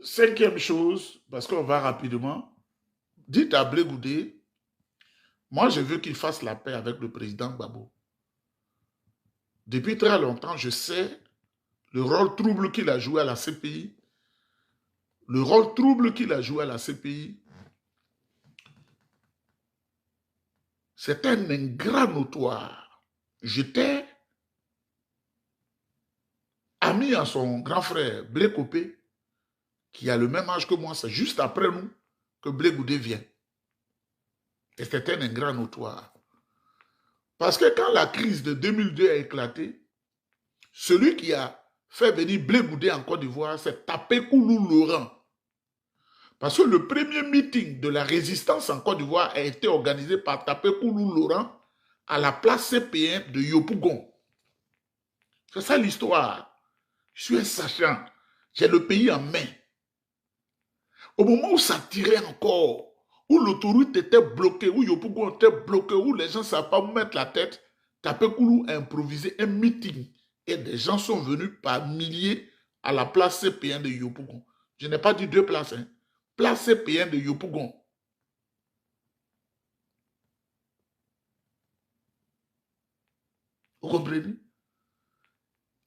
Cinquième chose, parce qu'on va rapidement, dites à Blé Goudé, moi je veux qu'il fasse la paix avec le président Gbagbo. Depuis très longtemps, je sais le rôle trouble qu'il a joué à la CPI. Le rôle trouble qu'il a joué à la CPI, c'est un ingrat notoire. J'étais ami à son grand frère, Blé Copé, qui a le même âge que moi. C'est juste après nous que Blé Goudé vient. Et c'était un ingrat notoire. Parce que quand la crise de 2002 a éclaté, celui qui a fait venir Blé Goudé en Côte d'Ivoire, c'est Tapé-Koulou Laurent. Parce que le premier meeting de la résistance en Côte d'Ivoire a été organisé par Tapé-Koulou Laurent à la place CP1 de Yopougon. C'est ça l'histoire. Je suis un sachant. J'ai le pays en main. Au moment où ça tirait encore, où l'autoroute était bloquée, où Yopougon était bloqué, où les gens ne savaient pas où mettre la tête, Tapé-Koulou a improvisé un meeting. Et des gens sont venus par milliers à la place CP1 de Yopougon. Je n'ai pas dit deux places, hein. Place CP1 de Yopougon. Vous comprenez?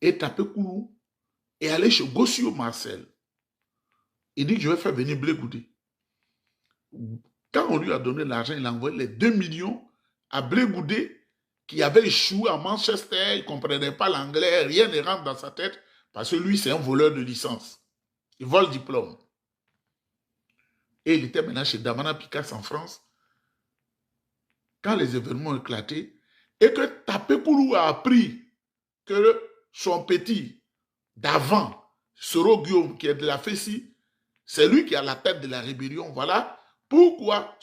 Et Tapé-Koulou est allé chez Gossio Marcel. Il dit que je vais faire venir Blé Goudé. Quand on lui a donné l'argent, il a envoyé les 2 millions à Blé Goudé, qui avait échoué à Manchester, il ne comprenait pas l'anglais, rien ne rentre dans sa tête, parce que lui, c'est un voleur de licence. Il vole diplôme. Et il était maintenant chez Damana Picasso en France, quand les événements ont éclaté, et que Tapé-Koulou a appris que son petit d'avant, Soro Guillaume, qui est de la Fessi, c'est lui qui a la tête de la rébellion. Voilà pourquoi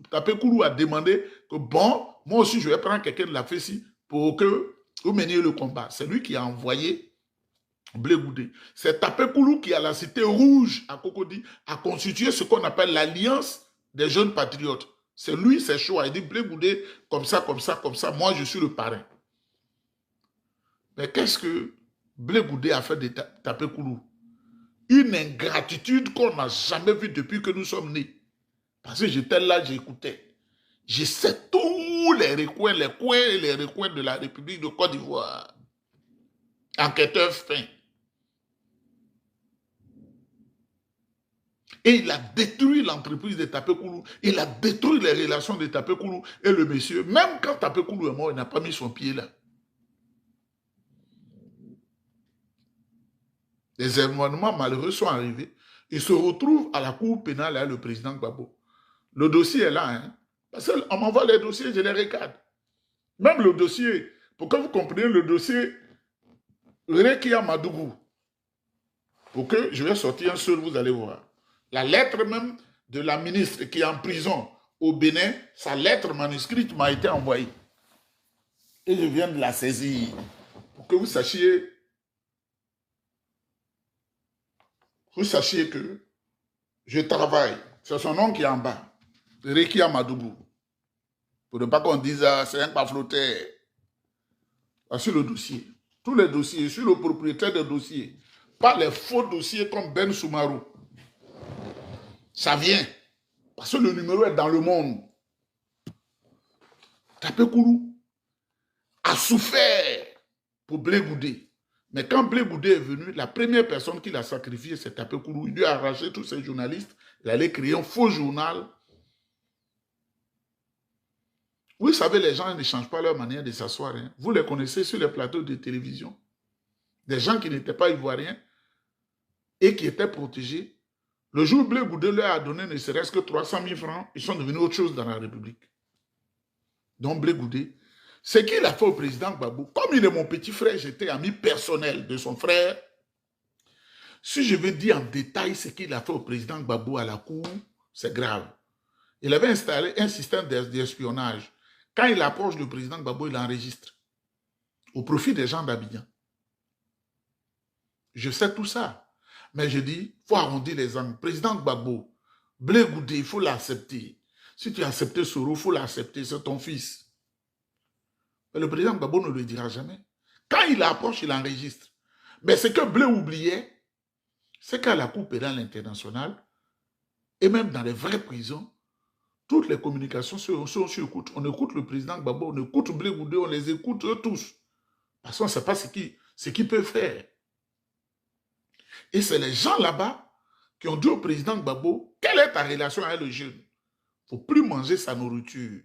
Tapé-Koulou a demandé que, bon, moi aussi, je vais prendre quelqu'un de la Fessi pour que vous meniez le combat. C'est lui qui a envoyé Blé Goudé. C'est Tapé-Koulou qui, à la Cité Rouge, à Cocody, a constitué ce qu'on appelle l'Alliance des jeunes patriotes. C'est lui, c'est chaud. Il dit Blé Goudé, comme ça, comme ça, comme ça. Moi, je suis le parrain. Mais qu'est-ce que Blé Goudé a fait de Tapé-Koulou? Une ingratitude qu'on n'a jamais vue depuis que nous sommes nés. Parce que j'étais là, j'écoutais. Je sais tous les recoins, les coins et les recoins de la République de Côte d'Ivoire. Enquêteur fin. Et il a détruit l'entreprise de Tapé-Koulou. Il a détruit les relations de Tapé-Koulou et le monsieur. Même quand Tapé-Koulou est mort, il n'a pas mis son pied là. Les événements malheureux sont arrivés. Il se retrouve à la cour pénale avec le président Gbagbo. Le dossier est là, hein. Parce qu'on m'envoie les dossiers, je les regarde. Même le dossier, pour que vous compreniez le dossier Rekia Madougou, pour que je vais sortir un seul, vous allez voir. La lettre même de la ministre qui est en prison au Bénin, sa lettre manuscrite m'a été envoyée. Et je viens de la saisir. Pour que vous sachiez que je travaille. C'est son nom qui est en bas. Rekia Madougou. Pour ne pas qu'on dise, ah, c'est un pafloteur. Sur le dossier. Tous les dossiers, sur le propriétaire des dossiers. Pas les faux dossiers comme Ben Soumarou. Ça vient. Parce que le numéro est dans le monde. Tapé-Koulou a souffert pour Blé Goudé. Mais quand Blé Goudé est venu, la première personne qu'il a sacrifiée, c'est Tapé-Koulou. Il lui a arraché tous ses journalistes. Il allait créer un faux journal. Vous savez, les gens ne changent pas leur manière de s'asseoir. Hein. Vous les connaissez sur les plateaux de télévision. Des gens qui n'étaient pas ivoiriens et qui étaient protégés. Le jour où Blé Goudé leur a donné ne serait-ce que 300 000 francs, ils sont devenus autre chose dans la République. Donc Blé Goudé, ce qu'il a fait au président Gbagbo, comme il est mon petit frère, j'étais ami personnel de son frère, si je veux dire en détail ce qu'il a fait au président Gbagbo à la cour, c'est grave. Il avait installé un système d'espionnage. Quand il approche le président Gbagbo, il enregistre au profit des gens d'Abidjan. Je sais tout ça. Mais je dis, il faut arrondir les angles. Président Gbagbo, Blé Goudé, il faut l'accepter. Si tu as accepté Soro, il faut l'accepter, c'est ton fils. Mais le président Gbagbo ne le dira jamais. Quand il approche, il enregistre. Mais ce que Blé oubliait, c'est qu'à la Cour pénale internationale, et même dans les vraies prisons, toutes les communications sont sur écoute. On écoute le président Gbagbo, on écoute Blé Goudé, on les écoute eux tous. Parce qu'on ne sait pas ce qu'il peut faire. Et c'est les gens là-bas qui ont dit au président Gbagbo, quelle est ta relation avec le jeune? Il ne faut plus manger sa nourriture.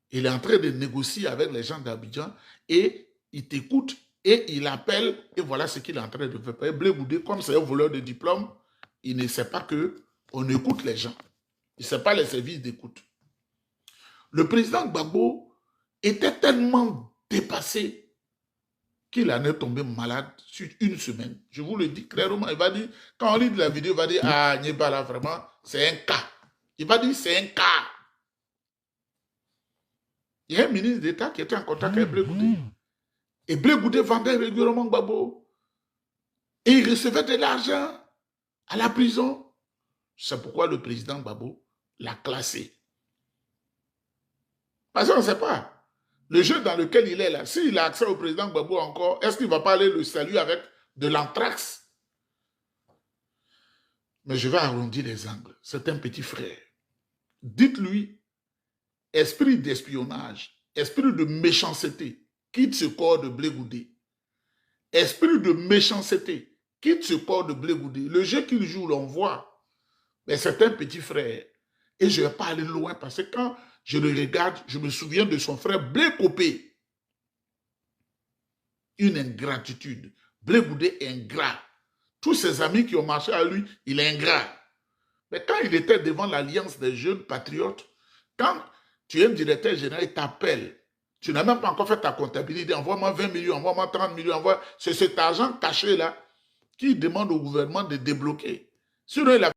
Il est en train de négocier avec les gens d'Abidjan et il t'écoute et il appelle et voilà ce qu'il est en train de faire. Blé Goudé, comme c'est un voleur de diplôme, il ne sait pas qu'on écoute les gens. Il ne sait pas les services d'écoute. Le président Gbagbo était tellement dépassé qu'il en est tombé malade sur une semaine. Je vous le dis clairement. Il va dire, quand on lit la vidéo, il va dire, ah, Nyeba là, vraiment, c'est un cas. Il va dire, c'est un cas. Il y a un ministre d'État qui était en contact avec Blé Goudé. Et Blé Goudé vendait régulièrement Gbagbo. Et il recevait de l'argent à la prison. C'est pourquoi le président Gbagbo l'a classé. Parce qu'on ne sait pas. Le jeu dans lequel il est là, s'il a accès au président Gbagbo encore, est-ce qu'il ne va pas aller le saluer avec de l'anthrax? Mais je vais arrondir les angles. C'est un petit frère. Dites-lui, esprit d'espionnage, esprit de méchanceté, quitte ce corps de Blé Goudé. Esprit de méchanceté, quitte ce corps de Blé Goudé. Le jeu qu'il joue, l'on voit. Mais c'est un petit frère. Et je ne vais pas aller loin parce que quand je le regarde, je me souviens de son frère Blé Copé. Une ingratitude. Blé Goudé est ingrat. Tous ses amis qui ont marché à lui, il est ingrat. Mais quand il était devant l'Alliance des jeunes patriotes, quand tu es un directeur général, il t'appelle. Tu n'as même pas encore fait ta comptabilité. Envoie-moi 20 millions, envoie-moi 30 millions. C'est cet argent caché là qui demande au gouvernement de débloquer. Sinon, il a